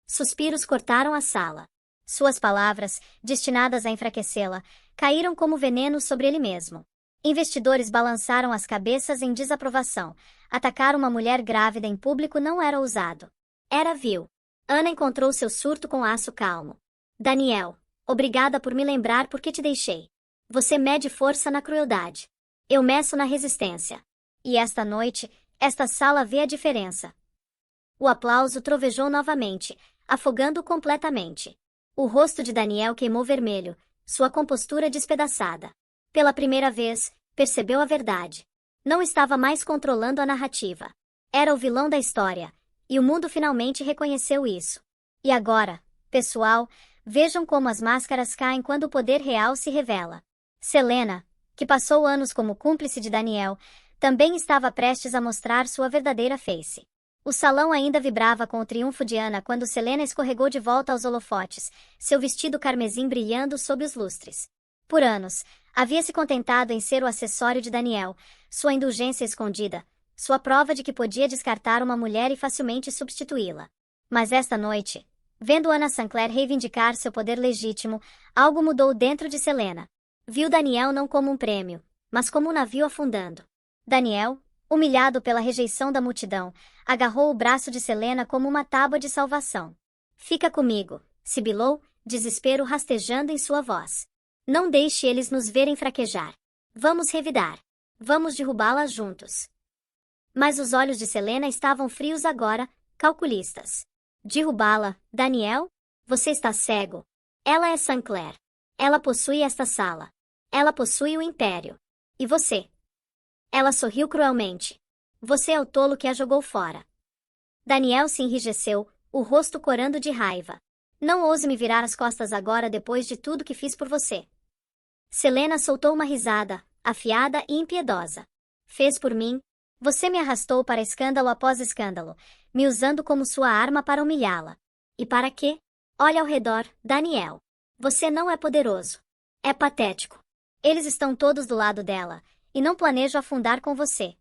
A: Suspiros cortaram a sala. Suas palavras, destinadas a enfraquecê-la, caíram como veneno sobre ele mesmo. Investidores balançaram as cabeças em desaprovação. Atacar uma mulher grávida em público não era ousado. Era vil. Anna encontrou seu surto com aço calmo. Daniel, obrigada por me lembrar por que te deixei. Você mede força na crueldade. Eu meço na resistência. E esta noite, esta sala vê a diferença. O aplauso trovejou novamente, afogando-o completamente. O rosto de Daniel queimou vermelho, sua compostura despedaçada. Pela primeira vez, percebeu a verdade. Não estava mais controlando a narrativa. Era o vilão da história, e o mundo finalmente reconheceu isso. E agora, pessoal, vejam como as máscaras caem quando o poder real se revela. Selena, que passou anos como cúmplice de Daniel, também estava prestes a mostrar sua verdadeira face. O salão ainda vibrava com o triunfo de Anna quando Selena escorregou de volta aos holofotes, seu vestido carmesim brilhando sob os lustres. Por anos, havia se contentado em ser o acessório de Daniel, sua indulgência escondida, sua prova de que podia descartar uma mulher e facilmente substituí-la. Mas esta noite, vendo Anna Sinclair reivindicar seu poder legítimo, algo mudou dentro de Selena. Viu Daniel não como um prêmio, mas como um navio afundando. Daniel, humilhado pela rejeição da multidão, agarrou o braço de Selena como uma tábua de salvação. Fica comigo, sibilou, desespero rastejando em sua voz. Não deixe eles nos verem fraquejar. Vamos revidar. Vamos derrubá-la juntos. Mas os olhos de Selena estavam frios agora, calculistas. Derrubá-la, Daniel? Você está cego. Ela é Sinclair. Ela possui esta sala. Ela possui o império. E você? Ela sorriu cruelmente. Você é o tolo que a jogou fora. Daniel se enrijeceu, o rosto corando de raiva. Não ouse me virar as costas agora depois de tudo que fiz por você. Selena soltou uma risada, afiada e impiedosa. Fez por mim? Você me arrastou para escândalo após escândalo, me usando como sua arma para humilhá-la. E para quê? Olha ao redor, Daniel. Você não é poderoso. É patético. Eles estão todos do lado dela, e não planejo afundar com você.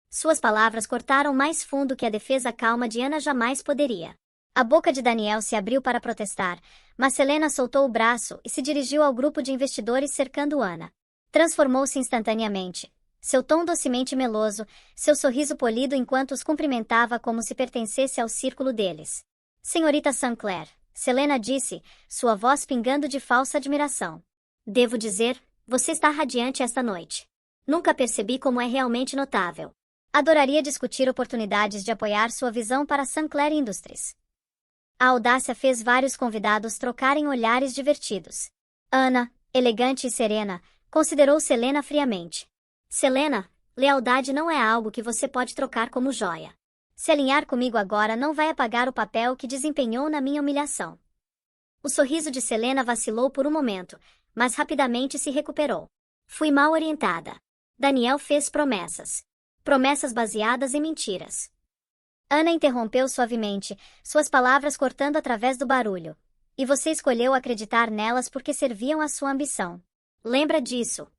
A: Suas palavras cortaram mais fundo que a defesa calma de Anna jamais poderia. A boca de Daniel se abriu para protestar, mas Selena soltou o braço e se dirigiu ao grupo de investidores cercando Anna. Transformou-se instantaneamente. Seu tom docemente meloso, seu sorriso polido enquanto os cumprimentava como se pertencesse ao círculo deles. Senhorita Sinclair, Selena disse, sua voz pingando de falsa admiração. Devo dizer, você está radiante esta noite. Nunca percebi como é realmente notável. Adoraria discutir oportunidades de apoiar sua visão para Sinclair Industries. A audácia fez vários convidados trocarem olhares divertidos. Ana, elegante e serena, considerou Selena friamente. Selena, lealdade não é algo que você pode trocar como joia. Se alinhar comigo agora não vai apagar o papel que desempenhou na minha humilhação. O sorriso de Selena vacilou por um momento, mas rapidamente se recuperou. Fui mal orientada. Daniel fez promessas. Promessas baseadas em mentiras. Ana interrompeu suavemente, suas palavras cortando através do barulho. E você escolheu acreditar nelas porque serviam à sua ambição. Lembra disso?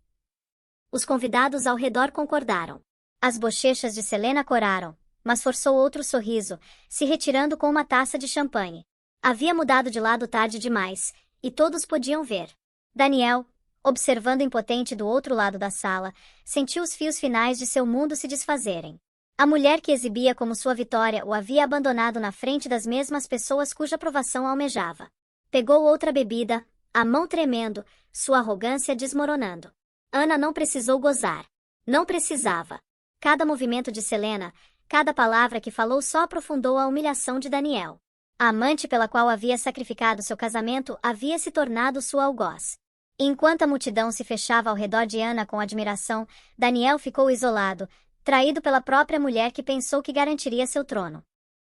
A: Os convidados ao redor concordaram. As bochechas de Selena coraram, mas forçou outro sorriso, se retirando com uma taça de champanhe. Havia mudado de lado tarde demais, e todos podiam ver. Daniel, observando impotente do outro lado da sala, sentiu os fios finais de seu mundo se desfazerem. A mulher que exibia como sua vitória o havia abandonado na frente das mesmas pessoas cuja aprovação almejava. Pegou outra bebida, a mão tremendo, sua arrogância desmoronando. Ana não precisou gozar. Não precisava. Cada movimento de Selena, cada palavra que falou só aprofundou a humilhação de Daniel. A amante pela qual havia sacrificado seu casamento havia se tornado sua algoz. Enquanto a multidão se fechava ao redor de Ana com admiração, Daniel ficou isolado, traído pela própria mulher que pensou que garantiria seu trono.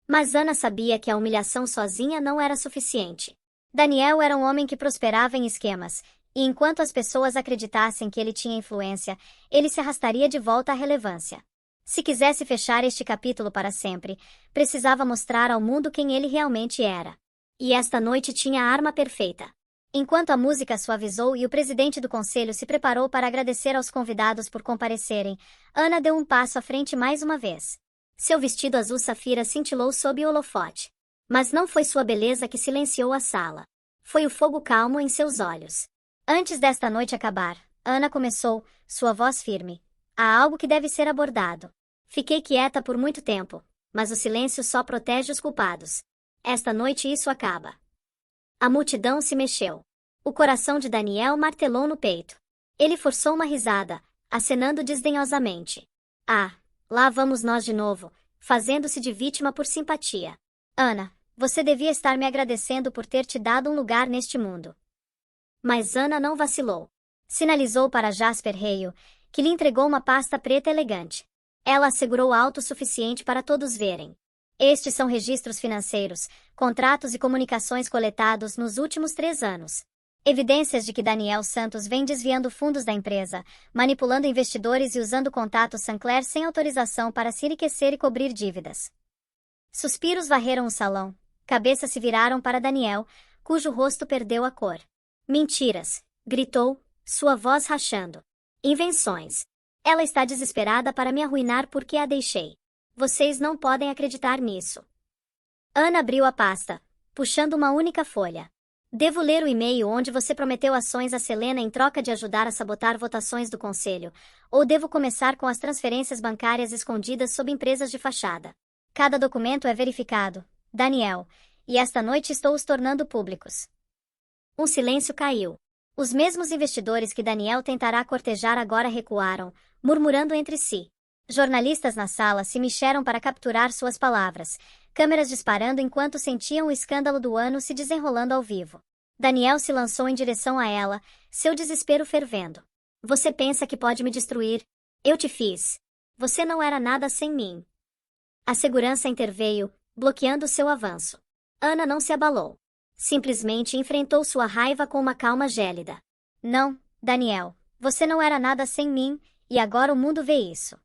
A: Mas Ana sabia que a humilhação sozinha não era suficiente. Daniel era um homem que prosperava em esquemas, e enquanto as pessoas acreditassem que ele tinha influência, ele se arrastaria de volta à relevância. Se quisesse fechar este capítulo para sempre, precisava mostrar ao mundo quem ele realmente era. E esta noite tinha a arma perfeita. Enquanto a música suavizou e o presidente do conselho se preparou para agradecer aos convidados por comparecerem, Ana deu um passo à frente mais uma vez. Seu vestido azul safira cintilou sob o holofote. Mas não foi sua beleza que silenciou a sala. Foi o fogo calmo em seus olhos. Antes desta noite acabar, Ana começou, sua voz firme. Há algo que deve ser abordado. Fiquei quieta por muito tempo, mas o silêncio só protege os culpados. Esta noite isso acaba. A multidão se mexeu. O coração de Daniel martelou no peito. Ele forçou uma risada, acenando desdenhosamente. Ah, lá vamos nós de novo, fazendo-se de vítima por simpatia. Ana, você devia estar me agradecendo por ter te dado um lugar neste mundo. Mas Ana não vacilou. Sinalizou para Jasper Hale, que lhe entregou uma pasta preta elegante. Ela a segurou alto o suficiente para todos verem. Estes são registros financeiros, contratos e comunicações coletados nos últimos 3 anos. Evidências de que Daniel Santos vem desviando fundos da empresa, manipulando investidores e usando contatos Sinclair sem autorização para se enriquecer e cobrir dívidas. Suspiros varreram o salão, cabeças se viraram para Daniel, cujo rosto perdeu a cor. Mentiras, gritou, sua voz rachando. Invenções. Ela está desesperada para me arruinar porque a deixei. Vocês não podem acreditar nisso. Ana abriu a pasta, puxando uma única folha. Devo ler o e-mail onde você prometeu ações a Selena em troca de ajudar a sabotar votações do conselho, ou devo começar com as transferências bancárias escondidas sob empresas de fachada? Cada documento é verificado, Daniel, e esta noite estou os tornando públicos. Um silêncio caiu. Os mesmos investidores que Daniel tentará cortejar agora recuaram, murmurando entre si. Jornalistas na sala se mexeram para capturar suas palavras, câmeras disparando enquanto sentiam o escândalo do ano se desenrolando ao vivo. Daniel se lançou em direção a ela, seu desespero fervendo. Você pensa que pode me destruir? Eu te fiz. Você não era nada sem mim. A segurança interveio, bloqueando seu avanço. Ana não se abalou. Simplesmente enfrentou sua raiva com uma calma gélida. Não, Daniel, você não era nada sem mim, e agora o mundo vê isso.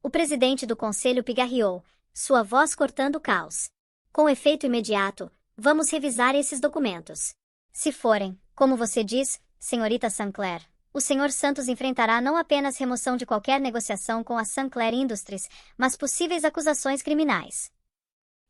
A: O presidente do conselho pigarreou, sua voz cortando o caos. Com efeito imediato, vamos revisar esses documentos. Se forem, como você diz, senhorita Sinclair, o senhor Santos enfrentará não apenas remoção de qualquer negociação com a Sinclair Industries, mas possíveis acusações criminais.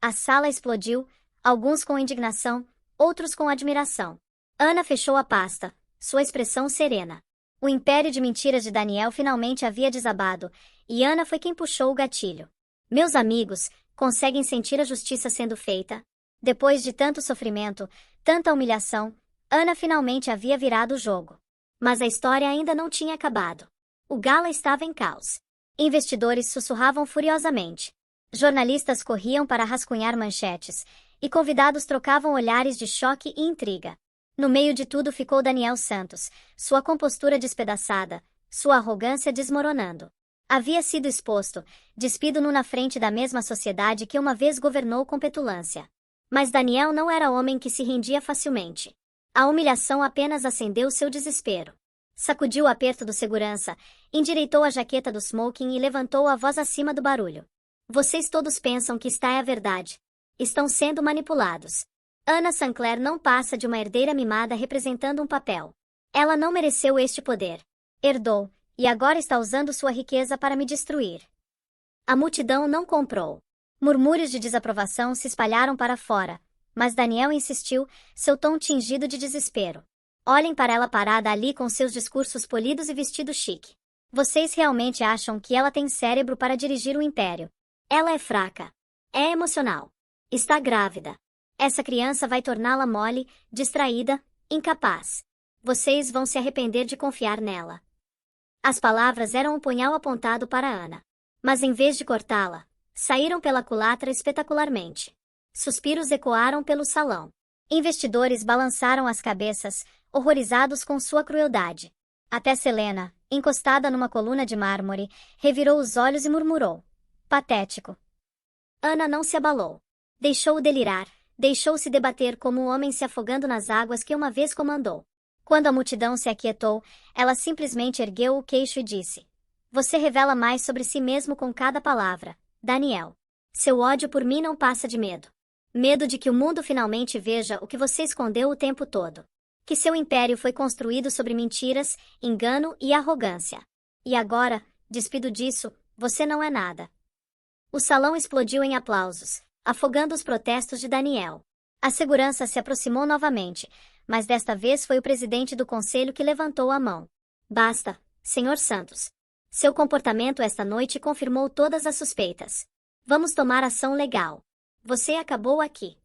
A: A sala explodiu, alguns com indignação, outros com admiração. Ana fechou a pasta, sua expressão serena. O império de mentiras de Daniel finalmente havia desabado, e Ana foi quem puxou o gatilho. Meus amigos, conseguem sentir a justiça sendo feita? Depois de tanto sofrimento, tanta humilhação, Ana finalmente havia virado o jogo. Mas a história ainda não tinha acabado. O gala estava em caos. Investidores sussurravam furiosamente. Jornalistas corriam para rascunhar manchetes, e convidados trocavam olhares de choque e intriga. No meio de tudo ficou Daniel Santos, sua compostura despedaçada, sua arrogância desmoronando. Havia sido exposto, despido-no na frente da mesma sociedade que uma vez governou com petulância. Mas Daniel não era homem que se rendia facilmente. A humilhação apenas acendeu seu desespero. Sacudiu o aperto do segurança, endireitou a jaqueta do smoking e levantou a voz acima do barulho. Vocês todos pensam que esta é a verdade. Estão sendo manipulados. Ana Sinclair não passa de uma herdeira mimada representando um papel. Ela não mereceu este poder. Herdou, e agora está usando sua riqueza para me destruir. A multidão não comprou. Murmúrios de desaprovação se espalharam para fora, mas Daniel insistiu, seu tom tingido de desespero. Olhem para ela parada ali com seus discursos polidos e vestido chique. Vocês realmente acham que ela tem cérebro para dirigir o império? Ela é fraca. É emocional. Está grávida. Essa criança vai torná-la mole, distraída, incapaz. Vocês vão se arrepender de confiar nela. As palavras eram um punhal apontado para Ana. Mas em vez de cortá-la, saíram pela culatra espetacularmente. Suspiros ecoaram pelo salão. Investidores balançaram as cabeças, horrorizados com sua crueldade. Até Selena, encostada numa coluna de mármore, revirou os olhos e murmurou. Patético. Ana não se abalou. Deixou-o delirar, deixou-se debater como um homem se afogando nas águas que uma vez comandou. Quando a multidão se aquietou, ela simplesmente ergueu o queixo e disse: Você revela mais sobre si mesmo com cada palavra, Daniel. Seu ódio por mim não passa de medo. Medo de que o mundo finalmente veja o que você escondeu o tempo todo. Que seu império foi construído sobre mentiras, engano e arrogância. E agora, despido disso, você não é nada. O salão explodiu em aplausos, afogando os protestos de Daniel. A segurança se aproximou novamente, mas desta vez foi o presidente do conselho que levantou a mão. Basta, Sr. Santos. Seu comportamento esta noite confirmou todas as suspeitas. Vamos tomar ação legal. Você acabou aqui.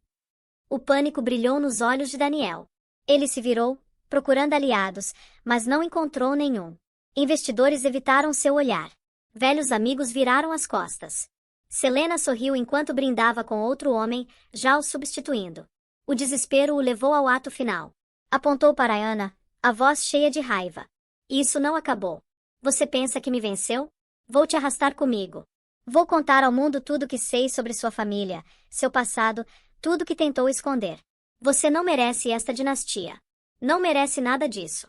A: O pânico brilhou nos olhos de Daniel. Ele se virou, procurando aliados, mas não encontrou nenhum. Investidores evitaram seu olhar. Velhos amigos viraram as costas. Selena sorriu enquanto brindava com outro homem, já o substituindo. O desespero o levou ao ato final. Apontou para Ana, a voz cheia de raiva. Isso não acabou. Você pensa que me venceu? Vou te arrastar comigo. Vou contar ao mundo tudo o que sei sobre sua família, seu passado, tudo que tentou esconder. Você não merece esta dinastia. Não merece nada disso.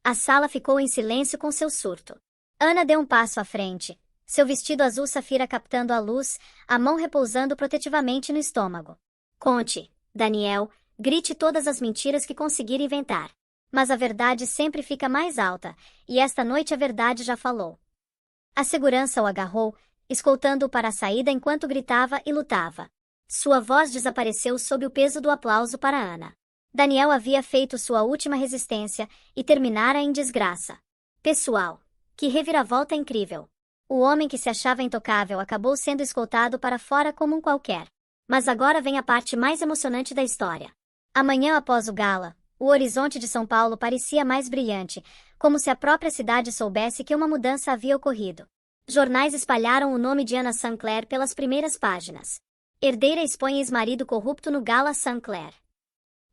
A: A sala ficou em silêncio com seu surto. Ana deu um passo à frente, seu vestido azul safira captando a luz, a mão repousando protetivamente no estômago. Conte, Daniel, grite todas as mentiras que conseguir inventar. Mas a verdade sempre fica mais alta, e esta noite a verdade já falou. A segurança o agarrou, escoltando-o para a saída enquanto gritava e lutava. Sua voz desapareceu sob o peso do aplauso para Ana. Daniel havia feito sua última resistência e terminara em desgraça. Pessoal, que reviravolta incrível! O homem que se achava intocável acabou sendo escoltado para fora como um qualquer. Mas agora vem a parte mais emocionante da história. Amanhã após o gala, o horizonte de São Paulo parecia mais brilhante, como se a própria cidade soubesse que uma mudança havia ocorrido. Jornais espalharam o nome de Ana Sinclair pelas primeiras páginas. Herdeira expõe ex-marido corrupto no gala Sinclair.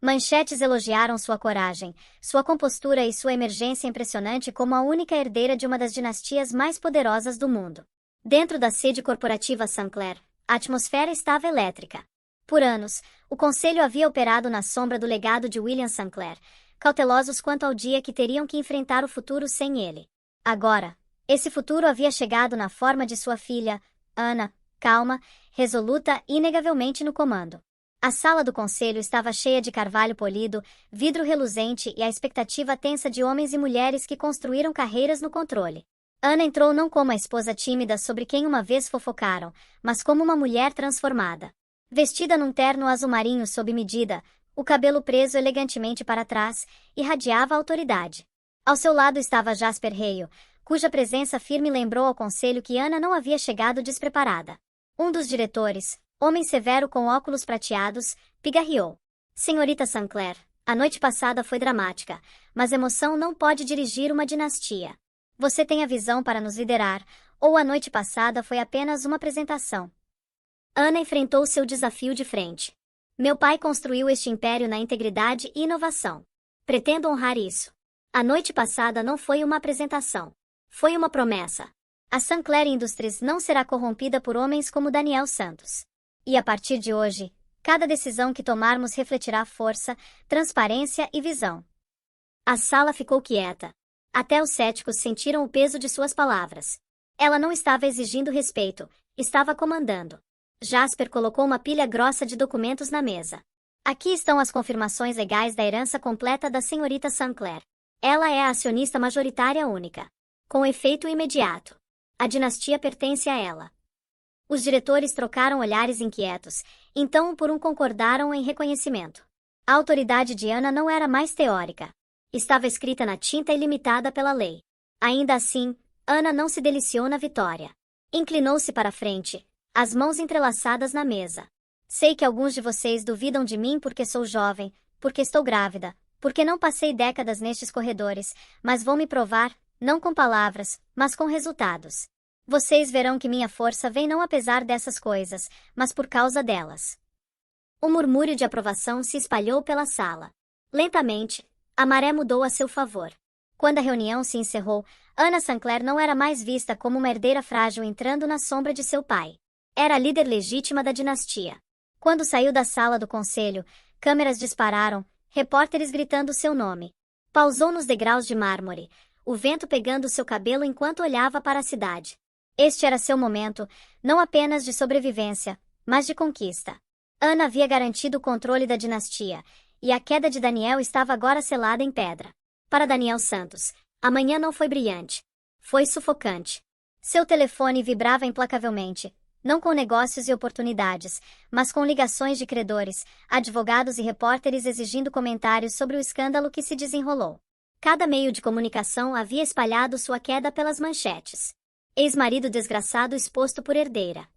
A: Manchetes elogiaram sua coragem, sua compostura e sua emergência impressionante como a única herdeira de uma das dinastias mais poderosas do mundo. Dentro da sede corporativa Sinclair, a atmosfera estava elétrica. Por anos, o conselho havia operado na sombra do legado de William Sinclair, cautelosos quanto ao dia que teriam que enfrentar o futuro sem ele. Agora, esse futuro havia chegado na forma de sua filha, Ana, calma, resoluta e inegavelmente no comando. A sala do conselho estava cheia de carvalho polido, vidro reluzente e a expectativa tensa de homens e mulheres que construíram carreiras no controle. Ana entrou não como a esposa tímida sobre quem uma vez fofocaram, mas como uma mulher transformada. Vestida num terno azul marinho sob medida, o cabelo preso elegantemente para trás, irradiava autoridade. Ao seu lado estava Jasper Hale, cuja presença firme lembrou ao conselho que Ana não havia chegado despreparada. Um dos diretores, homem severo com óculos prateados, pigarreou. Senhorita Sinclair, a noite passada foi dramática, mas emoção não pode dirigir uma dinastia. Você tem a visão para nos liderar, ou a noite passada foi apenas uma apresentação? Ana enfrentou seu desafio de frente. Meu pai construiu este império na integridade e inovação. Pretendo honrar isso. A noite passada não foi uma apresentação. Foi uma promessa. A Sinclair Industries não será corrompida por homens como Daniel Santos. E a partir de hoje, cada decisão que tomarmos refletirá força, transparência e visão. A sala ficou quieta. Até os céticos sentiram o peso de suas palavras. Ela não estava exigindo respeito, estava comandando. Jasper colocou uma pilha grossa de documentos na mesa. Aqui estão as confirmações legais da herança completa da senhorita Sinclair. Ela é a acionista majoritária única. Com efeito imediato. A dinastia pertence a ela. Os diretores trocaram olhares inquietos, então um por um concordaram em reconhecimento. A autoridade de Ana não era mais teórica. Estava escrita na tinta e limitada pela lei. Ainda assim, Ana não se deliciou na vitória. Inclinou-se para a frente, as mãos entrelaçadas na mesa. Sei que alguns de vocês duvidam de mim porque sou jovem, porque estou grávida, porque não passei décadas nestes corredores, mas vou me provar, não com palavras, mas com resultados. Vocês verão que minha força vem não apesar dessas coisas, mas por causa delas. Um murmúrio de aprovação se espalhou pela sala. Lentamente, a maré mudou a seu favor. Quando a reunião se encerrou, Ana Sinclair não era mais vista como uma herdeira frágil entrando na sombra de seu pai. Era a líder legítima da dinastia. Quando saiu da sala do conselho, câmeras dispararam, repórteres gritando seu nome. Pausou nos degraus de mármore, o vento pegando seu cabelo enquanto olhava para a cidade. Este era seu momento, não apenas de sobrevivência, mas de conquista. Ana havia garantido o controle da dinastia, e a queda de Daniel estava agora selada em pedra. Para Daniel Santos, a manhã não foi brilhante. Foi sufocante. Seu telefone vibrava implacavelmente, não com negócios e oportunidades, mas com ligações de credores, advogados e repórteres exigindo comentários sobre o escândalo que se desenrolou. Cada meio de comunicação havia espalhado sua queda pelas manchetes. Ex-marido desgraçado exposto por herdeira.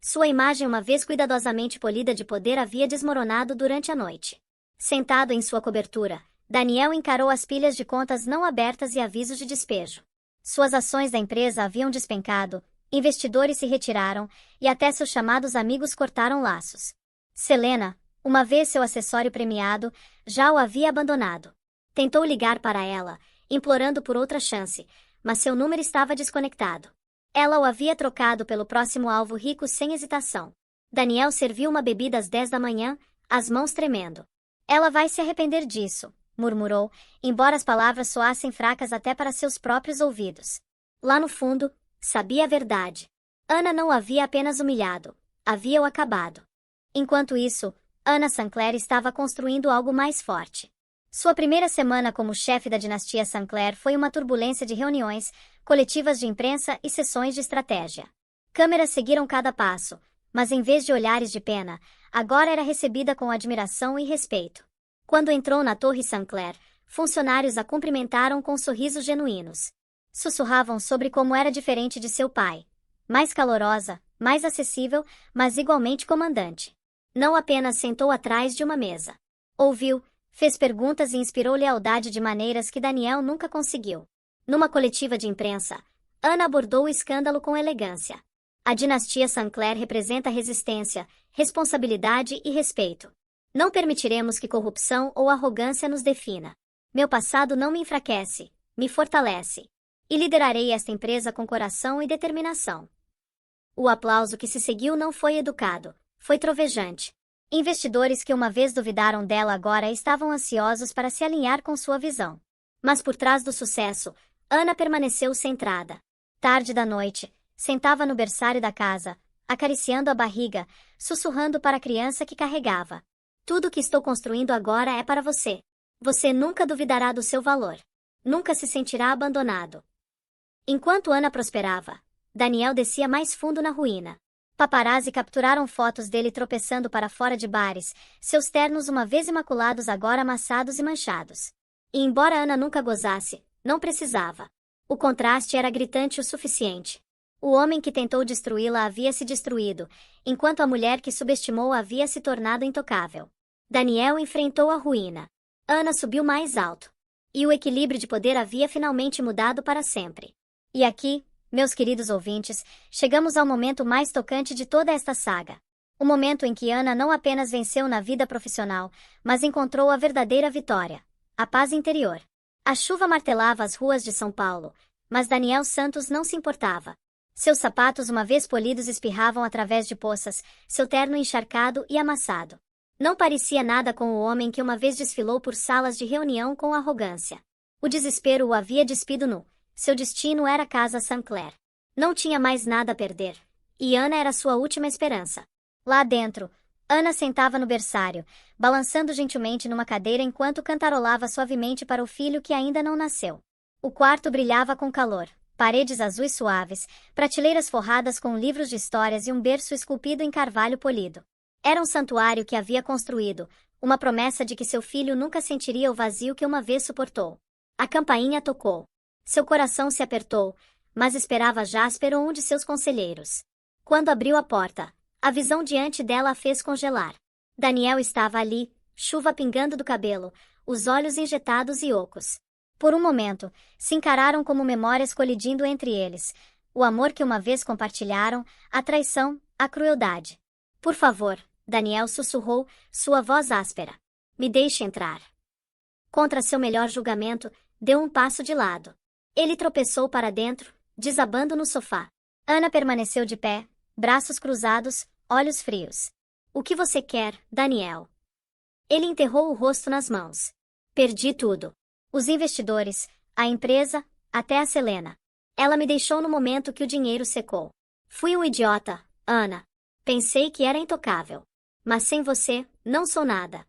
A: Sua imagem, uma vez cuidadosamente polida de poder, havia desmoronado durante a noite. Sentado em sua cobertura, Daniel encarou as pilhas de contas não abertas e avisos de despejo. Suas ações da empresa haviam despencado, investidores se retiraram, e até seus chamados amigos cortaram laços. Selena, uma vez seu acessório premiado, já o havia abandonado. Tentou ligar para ela, implorando por outra chance, mas seu número estava desconectado. Ela o havia trocado pelo próximo alvo rico sem hesitação. Daniel serviu uma bebida às 10 da manhã, as mãos tremendo. Ela vai se arrepender disso, murmurou, embora as palavras soassem fracas até para seus próprios ouvidos. Lá no fundo, sabia a verdade. Ana não o havia apenas humilhado, havia-o acabado. Enquanto isso, Ana Sinclair estava construindo algo mais forte. Sua primeira semana como chefe da dinastia Sinclair foi uma turbulência de reuniões, coletivas de imprensa e sessões de estratégia. Câmeras seguiram cada passo, mas em vez de olhares de pena, agora era recebida com admiração e respeito. Quando entrou na Torre Sinclair, funcionários a cumprimentaram com sorrisos genuínos. Sussurravam sobre como era diferente de seu pai. Mais calorosa, mais acessível, mas igualmente comandante. Não apenas sentou atrás de uma mesa. Ouviu, fez perguntas e inspirou lealdade de maneiras que Daniel nunca conseguiu. Numa coletiva de imprensa, Ana abordou o escândalo com elegância. A dinastia Sinclair representa resistência, responsabilidade e respeito. Não permitiremos que corrupção ou arrogância nos defina. Meu passado não me enfraquece, me fortalece. E liderarei esta empresa com coração e determinação. O aplauso que se seguiu não foi educado, foi trovejante. Investidores que uma vez duvidaram dela agora estavam ansiosos para se alinhar com sua visão. Mas por trás do sucesso, Ana permaneceu centrada. Tarde da noite, sentava no berçário da casa, acariciando a barriga, sussurrando para a criança que carregava. Tudo que estou construindo agora é para você. Você nunca duvidará do seu valor. Nunca se sentirá abandonado. Enquanto Ana prosperava, Daniel descia mais fundo na ruína. Paparazzi capturaram fotos dele tropeçando para fora de bares, seus ternos uma vez imaculados agora amassados e manchados. E embora Ana nunca gozasse, Não precisava. O contraste era gritante o suficiente. O homem que tentou destruí-la havia se destruído, enquanto a mulher que subestimou havia se tornado intocável. Daniel enfrentou a ruína. Ana subiu mais alto. E o equilíbrio de poder havia finalmente mudado para sempre. E aqui, meus queridos ouvintes, chegamos ao momento mais tocante de toda esta saga. O momento em que Ana não apenas venceu na vida profissional, mas encontrou a verdadeira vitória, a paz interior. A chuva martelava as ruas de São Paulo, mas Daniel Santos não se importava. Seus sapatos uma vez polidos espirravam através de poças, seu terno encharcado e amassado. Não parecia nada com o homem que uma vez desfilou por salas de reunião com arrogância. O desespero o havia despido nu. Seu destino era a Casa Sinclair. Não tinha mais nada a perder. E Ana era sua última esperança. Lá dentro, Ana sentava no berçário, balançando gentilmente numa cadeira enquanto cantarolava suavemente para o filho que ainda não nasceu. O quarto brilhava com calor. Paredes azuis suaves, prateleiras forradas com livros de histórias e um berço esculpido em carvalho polido. Era um santuário que havia construído, uma promessa de que seu filho nunca sentiria o vazio que uma vez suportou. A campainha tocou. Seu coração se apertou, mas esperava Jasper ou um de seus conselheiros. Quando abriu a porta, a visão diante dela a fez congelar. Daniel estava ali, chuva pingando do cabelo, os olhos injetados e ocos. Por um momento, se encararam como memórias colidindo entre eles, o amor que uma vez compartilharam, a traição, a crueldade. Por favor, Daniel sussurrou, sua voz áspera. Me deixe entrar. Contra seu melhor julgamento, deu um passo de lado. Ele tropeçou para dentro, desabando no sofá. Ana permaneceu de pé, braços cruzados, olhos frios. O que você quer, Daniel? Ele enterrou o rosto nas mãos. Perdi tudo. Os investidores, a empresa, até a Selena. Ela me deixou no momento que o dinheiro secou. Fui um idiota, Ana. Pensei que era intocável. Mas sem você, não sou nada.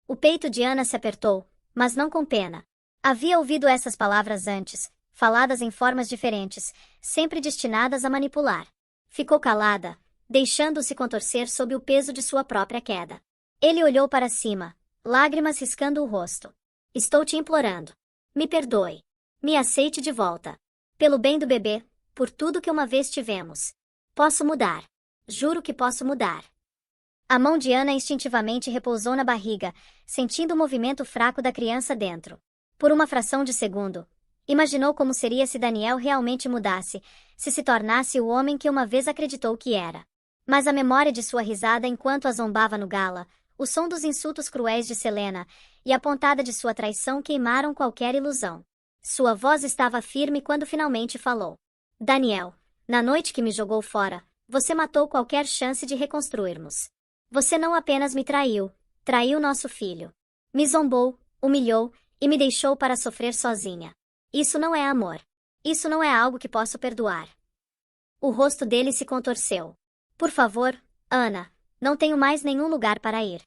A: O peito de Ana se apertou, mas não com pena. Havia ouvido essas palavras antes, faladas em formas diferentes, sempre destinadas a manipular. Ficou calada, deixando-se contorcer sob o peso de sua própria queda. Ele olhou para cima, lágrimas riscando o rosto. Estou te implorando. Me perdoe. Me aceite de volta. Pelo bem do bebê, por tudo que uma vez tivemos. Posso mudar. Juro que posso mudar. A mão de Ana instintivamente repousou na barriga, sentindo o movimento fraco da criança dentro. Por uma fração de segundo, imaginou como seria se Daniel realmente mudasse, se tornasse o homem que uma vez acreditou que era. Mas a memória de sua risada enquanto a zombava no gala, o som dos insultos cruéis de Selena e a pontada de sua traição queimaram qualquer ilusão. Sua voz estava firme quando finalmente falou. Daniel, na noite que me jogou fora, você matou qualquer chance de reconstruirmos. Você não apenas me traiu, traiu nosso filho. Me zombou, humilhou e me deixou para sofrer sozinha. Isso não é amor. Isso não é algo que posso perdoar. O rosto dele se contorceu. Por favor, Ana, não tenho mais nenhum lugar para ir.